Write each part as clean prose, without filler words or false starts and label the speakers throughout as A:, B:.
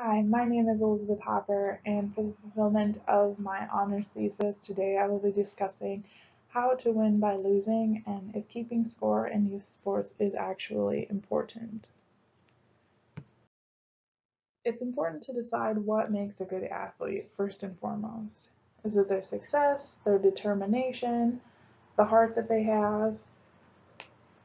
A: Hi, my name is Elizabeth Hopper, and for the fulfillment of my honors thesis today, I will be discussing how to win by losing and if keeping score in youth sports is actually important. It's important to decide what makes a good athlete first and foremost. Is it their success, their determination, the heart that they have?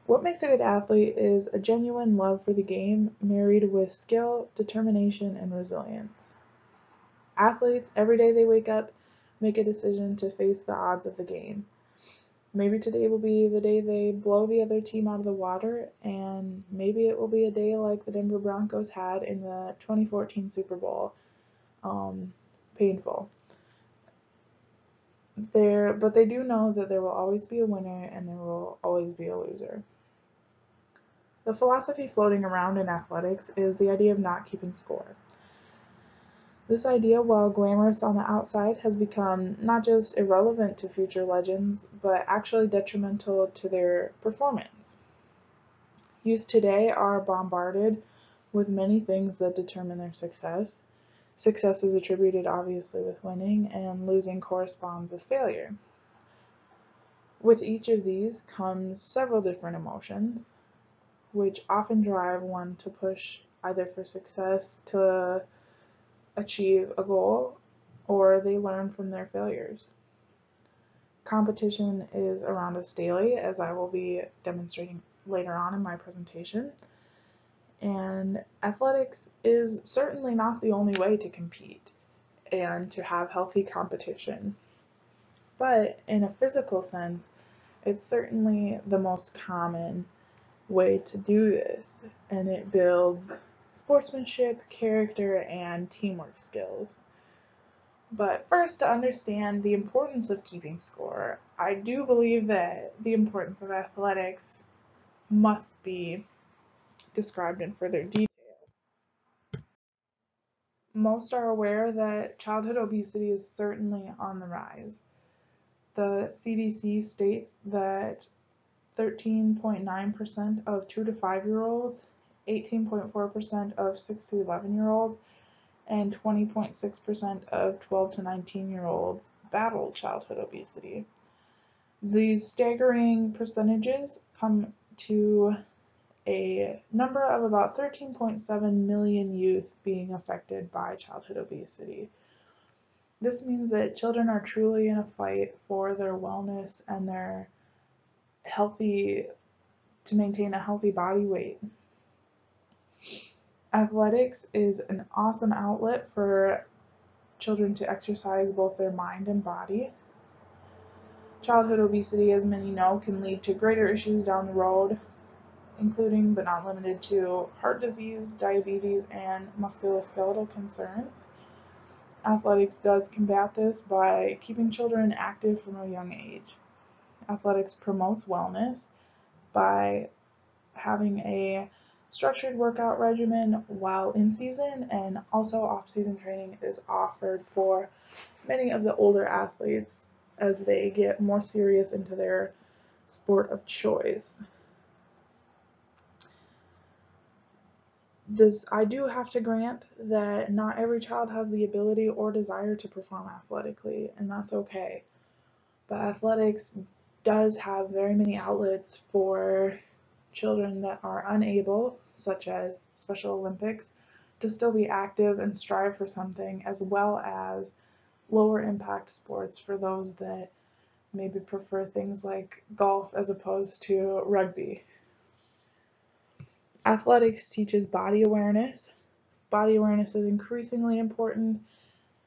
A: What makes a good athlete is a genuine love for the game married with skill, determination, and resilience. Athletes, every day they wake up, make a decision to face the odds of the game. Maybe today will be the day they blow the other team out of the water, and maybe it will be a day like the Denver Broncos had in the 2014 Super Bowl. Um, Painful. But they do know that there will always be a winner and there will always be a loser. The philosophy floating around in athletics is the idea of not keeping score. This idea, while glamorous on the outside, has become not just irrelevant to future legends, but actually detrimental to their performance. Youth today are bombarded with many things that determine their success. Success is attributed obviously with winning, and losing corresponds with failure. With each of these comes several different emotions, which often drive one to push either for success to achieve a goal or they learn from their failures. Competition is around us daily, as I will be demonstrating later on in my presentation. And athletics is certainly not the only way to compete and to have healthy competition. But in a physical sense, it's certainly the most common way to do this, and it builds sportsmanship, character, and teamwork skills. But first, to understand the importance of keeping score, I do believe that the importance of athletics must be described in further detail. Most are aware that childhood obesity is certainly on the rise. The CDC states that 13.9% of 2 to 5-year-olds, 18.4% of 6 to 11-year-olds, and 20.6% of 12 to 19-year-olds battle childhood obesity. These staggering percentages come to a number of about 13.7 million youth being affected by childhood obesity. This means that children are truly in a fight for their wellness and their healthy to maintain a healthy body weight. Athletics is an awesome outlet for children to exercise both their mind and body. Childhood obesity, as many know, can lead to greater issues down the road, including but not limited to heart disease, diabetes, and musculoskeletal concerns. Athletics does combat this by keeping children active from a young age. Athletics promotes wellness by having a structured workout regimen while in season, and also off-season training is offered for many of the older athletes as they get more serious into their sport of choice. I do have to grant that not every child has the ability or desire to perform athletically, and that's okay. But athletics does have very many outlets for children that are unable, such as Special Olympics, to still be active and strive for something, as well as lower impact sports for those that maybe prefer things like golf as opposed to rugby. Athletics teaches body awareness. Body awareness is increasingly important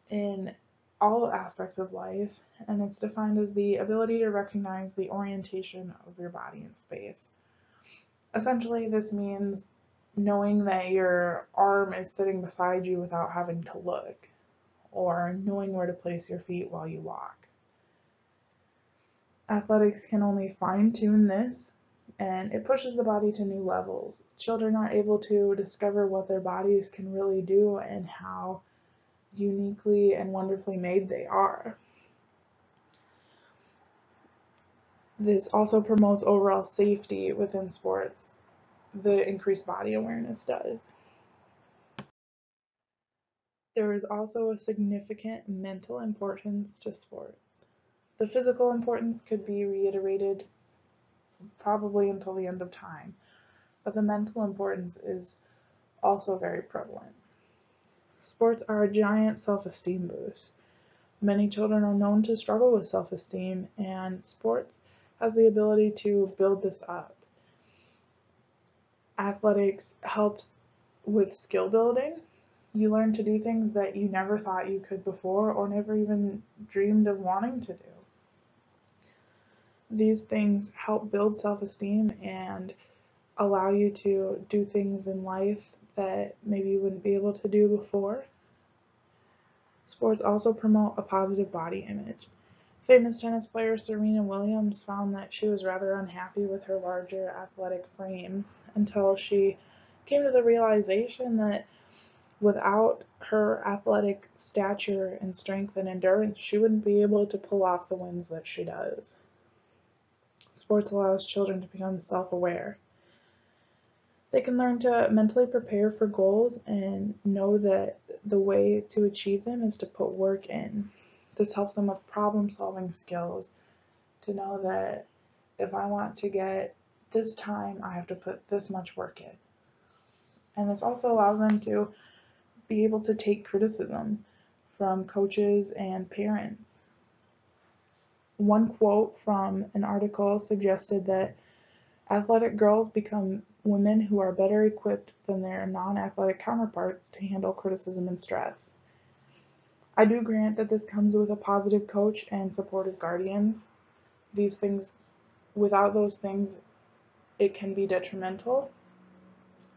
A: in all aspects of life, and it's defined as the ability to recognize the orientation of your body in space. Essentially, this means knowing that your arm is sitting beside you without having to look, or knowing where to place your feet while you walk. Athletics can only fine-tune this, and it pushes the body to new levels. Children are able to discover what their bodies can really do and how uniquely and wonderfully made they are. This also promotes overall safety within sports. The increased body awareness does. There is also a significant mental importance to sports. The physical importance could be reiterated probably until the end of time, but the mental importance is also very prevalent. Sports are a giant self-esteem boost. Many children are known to struggle with self-esteem, and sports has the ability to build this up. Athletics helps with skill building. You learn to do things that you never thought you could before or never even dreamed of wanting to do. These things help build self-esteem and allow you to do things in life that maybe you wouldn't be able to do before. Sports also promote a positive body image. Famous tennis player Serena Williams found that she was rather unhappy with her larger athletic frame until she came to the realization that without her athletic stature and strength and endurance, she wouldn't be able to pull off the wins that she does. Sports allows children to become self-aware. They can learn to mentally prepare for goals and know that the way to achieve them is to put work in. This helps them with problem-solving skills, to know that if I want to get this time, I have to put this much work in. And this also allows them to be able to take criticism from coaches and parents. One quote from an article suggested that athletic girls become women who are better equipped than their non-athletic counterparts to handle criticism and stress. I do grant that this comes with a positive coach and supportive guardians. These things, without those things, it can be detrimental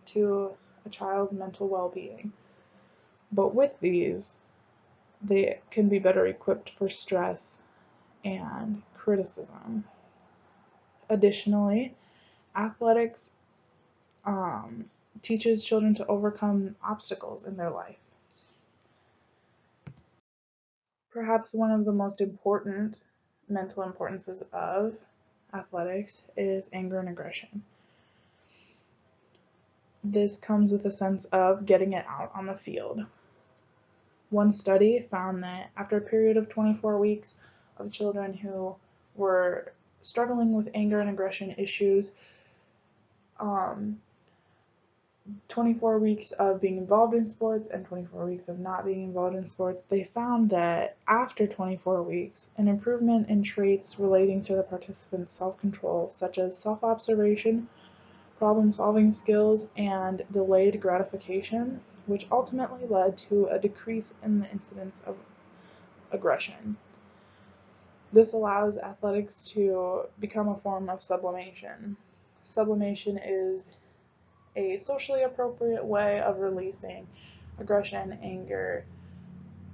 A: to a child's mental well-being. But with these, they can be better equipped for stress and criticism. Additionally, athletics teaches children to overcome obstacles in their life. Perhaps one of the most important mental importances of athletics is anger and aggression. This comes with a sense of getting it out on the field. One study found that after a period of 24 weeks of children who were struggling with anger and aggression issues, 24 weeks of being involved in sports and 24 weeks of not being involved in sports, they found that after 24 weeks, an improvement in traits relating to the participants' self-control, such as self-observation, problem-solving skills, and delayed gratification, which ultimately led to a decrease in the incidence of aggression. This allows athletics to become a form of sublimation. Sublimation is a socially appropriate way of releasing aggression, anger,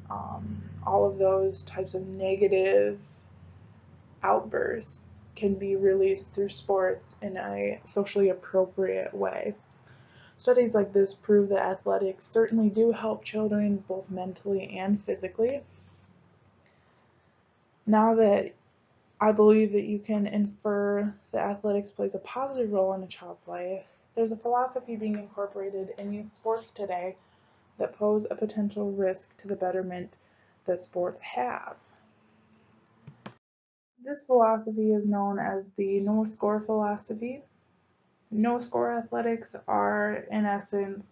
A: all of those types of negative outbursts can be released through sports in a socially appropriate way. Studies like this prove that athletics certainly do help children both mentally and physically. Now that I believe that you can infer that athletics plays a positive role in a child's life, there's a philosophy being incorporated in youth sports today that pose a potential risk to the betterment that sports have. This philosophy is known as the no-score philosophy. No-score athletics are, in essence,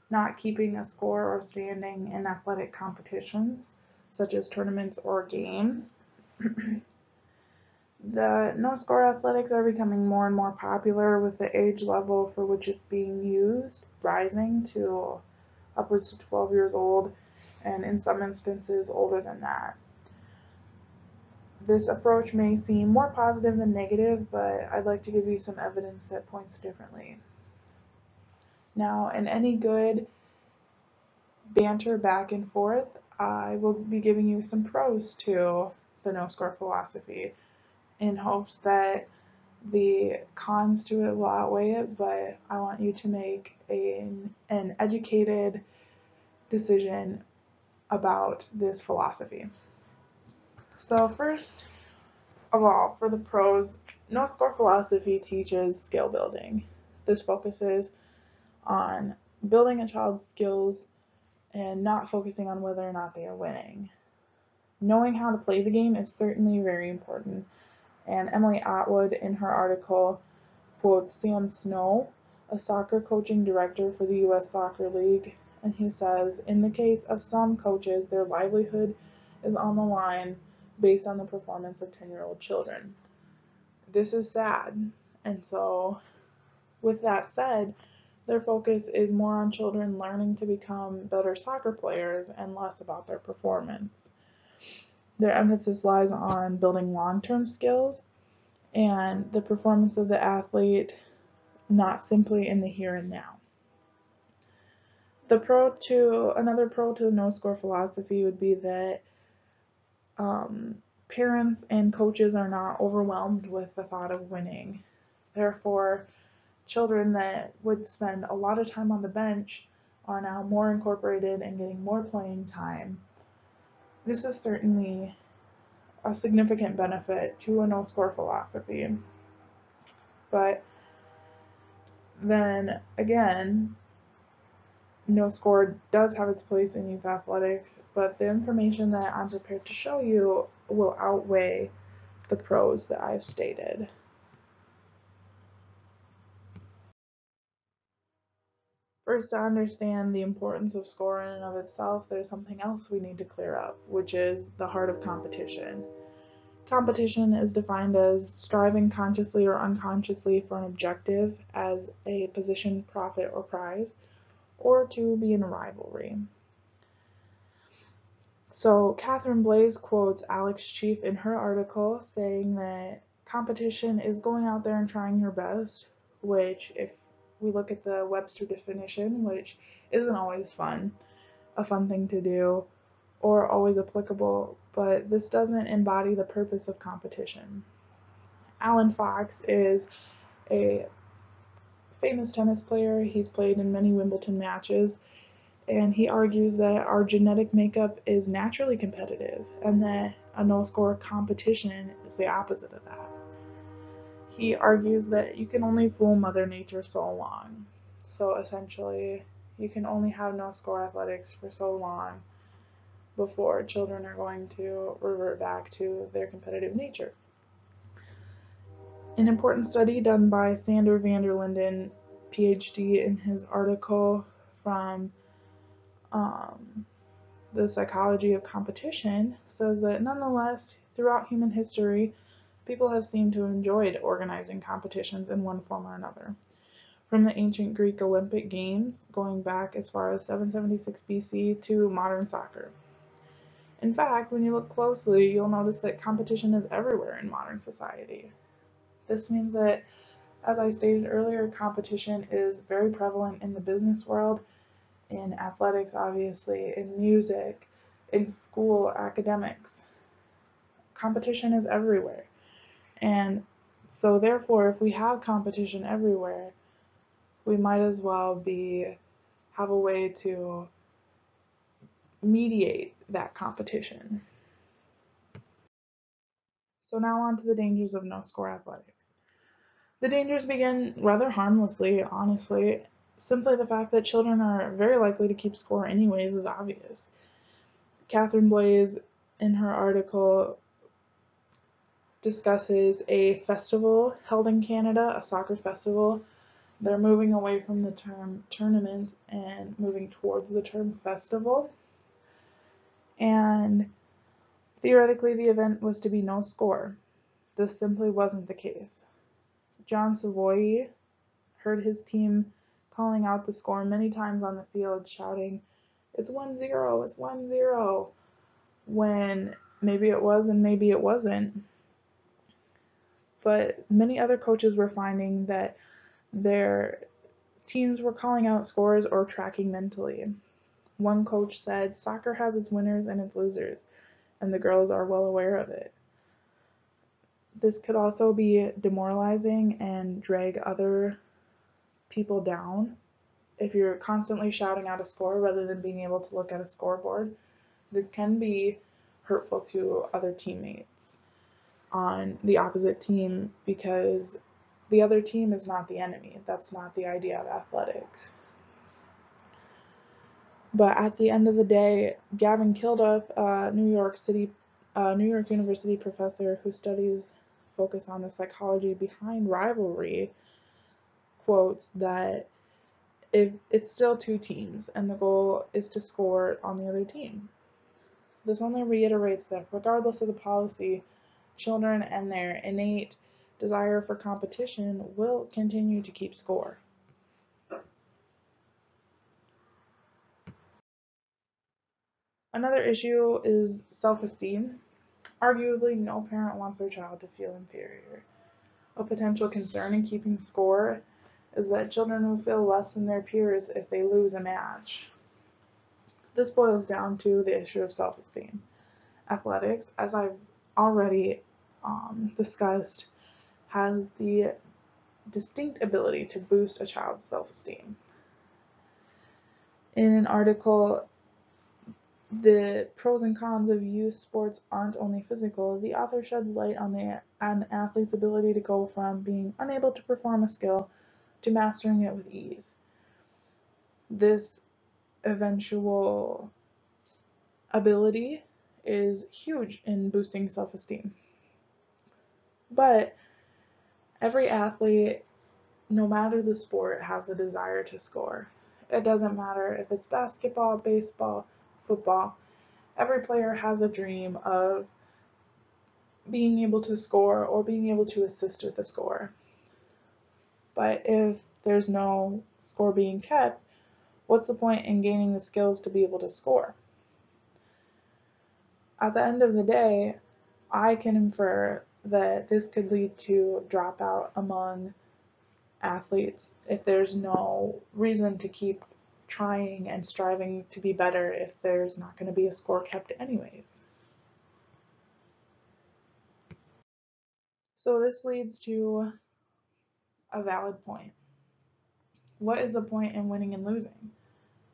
A: not keeping a score or standing in athletic competitions, such as tournaments or games. The no-score athletics are becoming more and more popular, with the age level for which it's being used rising to upwards to 12 years old, and in some instances older than that. This approach may seem more positive than negative, but I'd like to give you some evidence that points differently. Now, in any good banter back and forth, I will be giving you some pros to the no-score philosophy in hopes that the cons to it will outweigh it, but I want you to make an educated decision about this philosophy. So first of all, for the pros, no-score philosophy teaches skill building. This focuses on building a child's skills and not focusing on whether or not they are winning. Knowing how to play the game is certainly very important, and Emily Atwood in her article quotes Sam Snow, a soccer coaching director for the US Soccer League, and he says, in the case of some coaches, their livelihood is on the line based on the performance of 10-year-old children. This is sad, and so with that said, their focus is more on children learning to become better soccer players and less about their performance. Their emphasis lies on building long-term skills and the performance of the athlete, not simply in the here and now. Another pro to the no score philosophy would be that parents and coaches are not overwhelmed with the thought of winning. Therefore, children that would spend a lot of time on the bench are now more incorporated and getting more playing time. This is certainly a significant benefit to a no score philosophy. But then again, no score does have its place in youth athletics, but the information that I'm prepared to show you will outweigh the pros that I've stated. First, to understand the importance of score in and of itself, there's something else we need to clear up, which is the heart of competition. Competition is defined as striving consciously or unconsciously for an objective as a position, profit, or prize, or to be in a rivalry. So Catherine Blaze quotes Alex Chief in her article saying that competition is going out there and trying your best, which if we look at the Webster definition, which isn't always a fun thing to do, or always applicable, but this doesn't embody the purpose of competition. Alan Fox is a famous tennis player. He's played in many Wimbledon matches, and he argues that our genetic makeup is naturally competitive and that a no-score competition is the opposite of that. He argues that you can only fool Mother Nature so long. So essentially, you can only have no-score athletics for so long before children are going to revert back to their competitive nature. An important study done by Sander van der Linden, PhD, in his article from the Psychology of Competition says that nonetheless, throughout human history, people have seemed to enjoy organizing competitions in one form or another. From the ancient Greek Olympic Games, going back as far as 776 BC, to modern soccer. In fact, when you look closely, you'll notice that competition is everywhere in modern society. This means that, as I stated earlier, competition is very prevalent in the business world, in athletics, obviously, in music, in school, academics. Competition is everywhere. And so therefore, if we have competition everywhere, we might as well have a way to mediate that competition. So now on to the dangers of no-score athletics. The dangers begin rather harmlessly, honestly. Simply the fact that children are very likely to keep score anyways is obvious. Catherine Blaze, in her article, discusses a festival held in Canada, a soccer festival. They're moving away from the term tournament and moving towards the term festival. And theoretically, the event was to be no score. This simply wasn't the case. John Savoy heard his team calling out the score many times on the field, shouting, "It's 1-0, it's 1-0," when maybe it was and maybe it wasn't. But many other coaches were finding that their teams were calling out scores or tracking mentally. One coach said, "Soccer has its winners and its losers, and the girls are well aware of it." This could also be demoralizing and drag other people down. If you're constantly shouting out a score rather than being able to look at a scoreboard, this can be hurtful to other teammates on the opposite team because the other team is not the enemy. That's not the idea of athletics. But at the end of the day, Gavin Kilduff, New York University professor who studies focus on the psychology behind rivalry, quotes that if it's still two teams and the goal is to score on the other team. This only reiterates that regardless of the policy, children and their innate desire for competition will continue to keep score. Another issue is self-esteem. Arguably, no parent wants their child to feel inferior. A potential concern in keeping score is that children will feel less than their peers if they lose a match. This boils down to the issue of self-esteem. Athletics, as I've already discussed, has the distinct ability to boost a child's self-esteem. In an article, The Pros and Cons of Youth Sports Aren't Only Physical, the author sheds light on an athlete's ability to go from being unable to perform a skill to mastering it with ease. This eventual ability is huge in boosting self-esteem. But every athlete, no matter the sport, has a desire to score. It doesn't matter if it's basketball, baseball, football. Every player has a dream of being able to score or being able to assist with a score. But if there's no score being kept, what's the point in gaining the skills to be able to score? At the end of the day, I can infer that this could lead to dropout among athletes if there's no reason to keep trying and striving to be better if there's not going to be a score kept anyways. So this leads to a valid point. What is the point in winning and losing?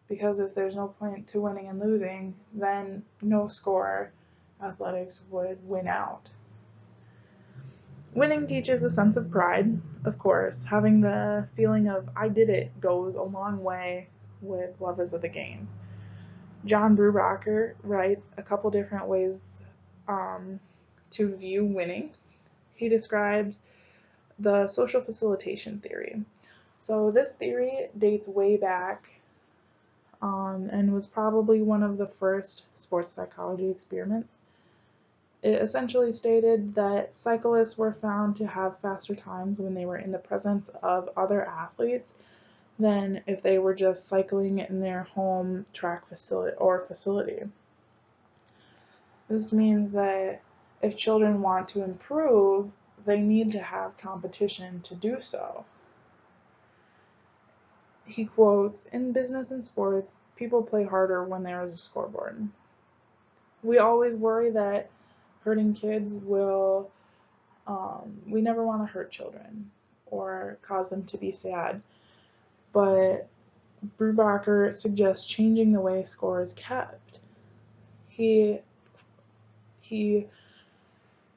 A: Because if there's no point to winning and losing, then no score athletics would win out. Winning teaches a sense of pride, of course. Having the feeling of I did it goes a long way with lovers of the game. John Brubaker writes a couple different ways to view winning. He describes the social facilitation theory. So this theory dates way back and was probably one of the first sports psychology experiments. It essentially stated that cyclists were found to have faster times when they were in the presence of other athletes than if they were just cycling in their home track facility. This means that if children want to improve, they need to have competition to do so. He quotes, "In business and sports, people play harder when there is a scoreboard. We always worry that hurting kids we never want to hurt children or cause them to be sad. But Brubaker suggests changing the way score is kept. He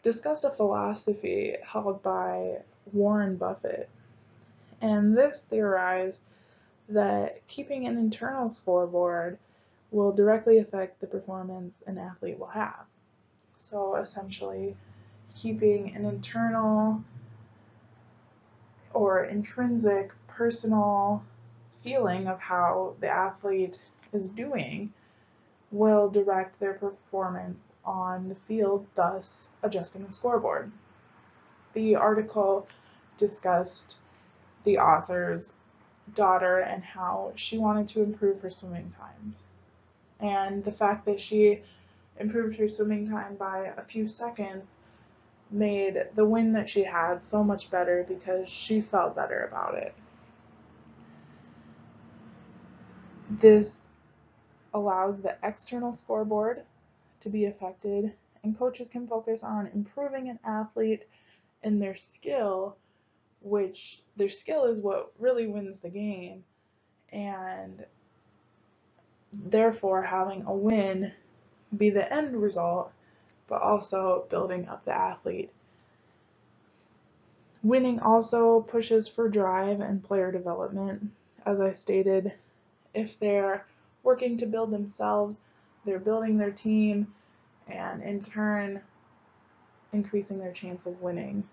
A: discussed a philosophy held by Warren Buffett, and this theorized that keeping an internal scoreboard will directly affect the performance an athlete will have. So essentially, keeping an internal or intrinsic personal feeling of how the athlete is doing will direct their performance on the field, thus adjusting the scoreboard. The article discussed the author's daughter and how she wanted to improve her swimming times. And the fact that she improved her swimming time by a few seconds made the win that she had so much better because she felt better about it. This allows the external scoreboard to be affected, and coaches can focus on improving an athlete in their skill, which their skill is what really wins the game, and therefore having a win be the end result, but also building up the athlete. Winning also pushes for drive and player development. As I stated, if there working to build themselves, they're building their team, and in turn, increasing their chance of winning.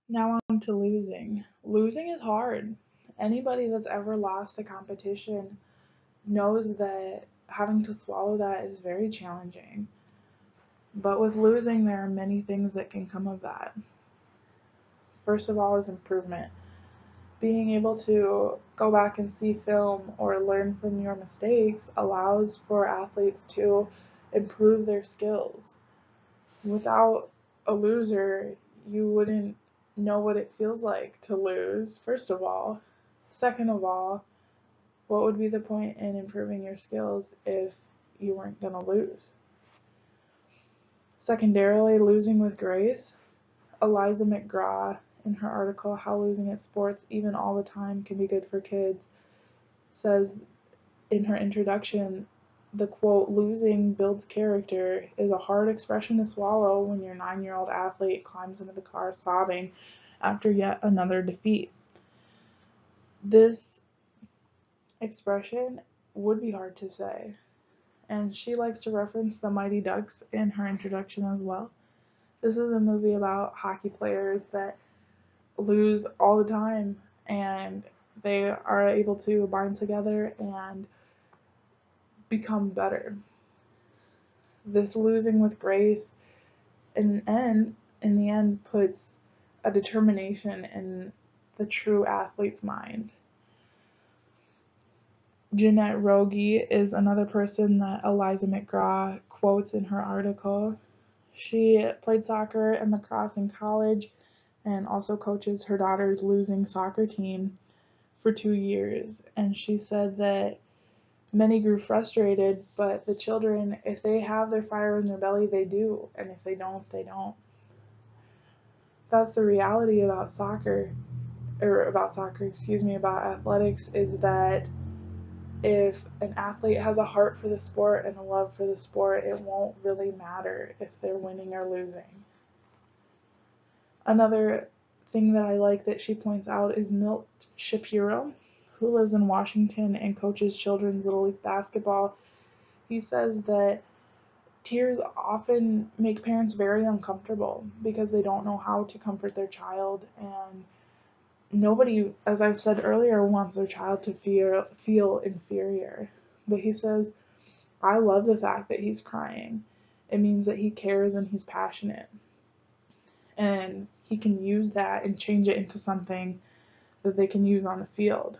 A: Now on to losing. Losing is hard. Anybody that's ever lost a competition knows that having to swallow that is very challenging. But with losing, there are many things that can come of that. First of all is improvement. Being able to go back and see film or learn from your mistakes allows for athletes to improve their skills. Without a loser, you wouldn't know what it feels like to lose, first of all. Second of all, what would be the point in improving your skills if you weren't going to lose? Secondarily, losing with grace. Eliza McGraw, in her article, How Losing at Sports, Even All the Time, Can Be Good for Kids, says in her introduction, the quote, "Losing builds character," is a hard expression to swallow when your 9-year-old athlete climbs into the car sobbing after yet another defeat. This expression would be hard to say, and she likes to reference the Mighty Ducks in her introduction as well. This is a movie about hockey players that lose all the time, and they are able to bind together and become better. This losing with grace in the end puts a determination in the true athlete's mind. Jeanette Rogie is another person that Eliza McGraw quotes in her article. She played soccer and lacrosse in college and also coaches her daughter's losing soccer team for 2 years. And she said that many grew frustrated, but the children, if they have their fire in their belly, they do. And if they don't, they don't. That's the reality about about athletics, is that if an athlete has a heart for the sport and a love for the sport, it won't really matter if they're winning or losing. Another thing that I like that she points out is Milt Shapiro, who lives in Washington and coaches children's Little League basketball. He says that tears often make parents very uncomfortable because they don't know how to comfort their child, and nobody, as I've said earlier, wants their child to feel inferior. But he says, I love the fact that he's crying. It means that he cares and he's passionate. And he can use that and change it into something that they can use on the field.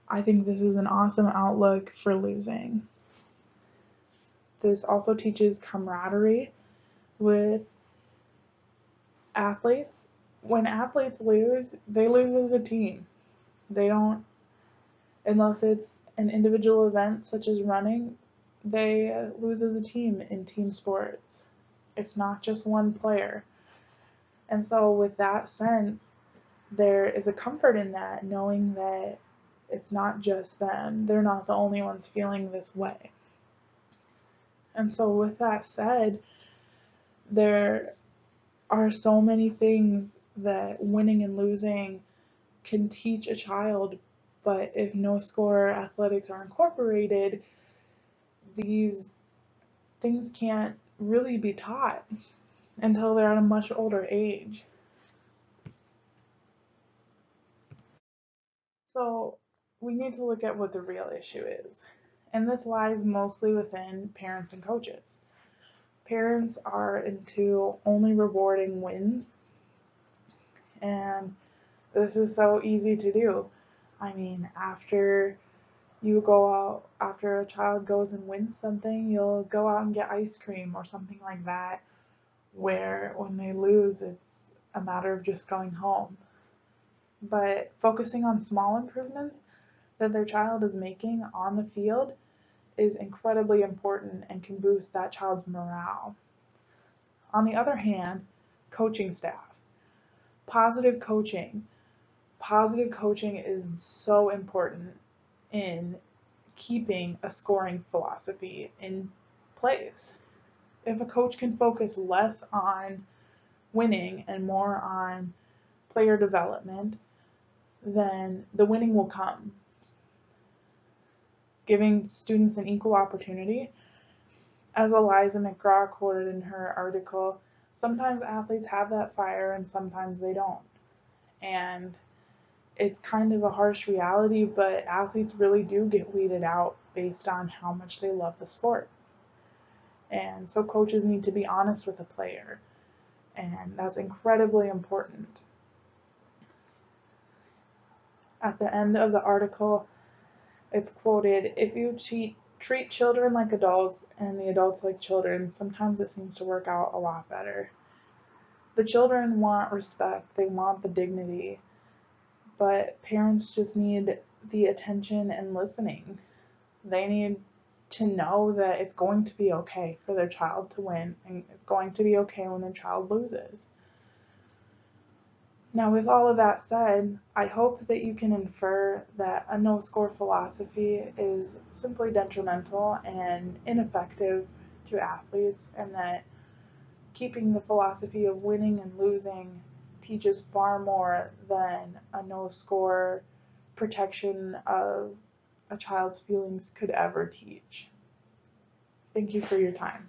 A: I think this is an awesome outlook for losing. This also teaches camaraderie with athletes. When athletes lose, they lose as a team. They don't, unless it's an individual event such as running, they lose as a team in team sports. It's not just one player. And so with that sense, there is a comfort in that, knowing that it's not just them. They're not the only ones feeling this way. And so with that said, there are so many things that winning and losing can teach a child, but if no score athletics are incorporated, these things can't really be taught until they're at a much older age. So we need to look at what the real issue is. And this lies mostly within parents and coaches. Parents are into only rewarding wins, and this is so easy to do. I mean, after after a child goes and wins something, you'll go out and get ice cream or something like that, where when they lose, it's a matter of just going home. But focusing on small improvements that their child is making on the field is incredibly important and can boost that child's morale. On the other hand, coaching staff. Positive coaching. Positive coaching is so important in keeping a scoring philosophy in place. If a coach can focus less on winning and more on player development, then the winning will come. Giving students an equal opportunity, as Eliza McGraw quoted in her article, sometimes athletes have that fire and sometimes they don't. And it's kind of a harsh reality, but athletes really do get weeded out based on how much they love the sport. And so coaches need to be honest with a player, and that's incredibly important. At the end of the article, it's quoted, "If you treat children like adults and the adults like children, sometimes it seems to work out a lot better." The children want respect, they want the dignity, but parents just need the attention and listening. They need to know that it's going to be okay for their child to win, and it's going to be okay when their child loses. Now, with all of that said, I hope that you can infer that a no score philosophy is simply detrimental and ineffective to athletes, and that keeping the philosophy of winning and losing teaches far more than a no score protection of a child's feelings could ever teach. Thank you for your time.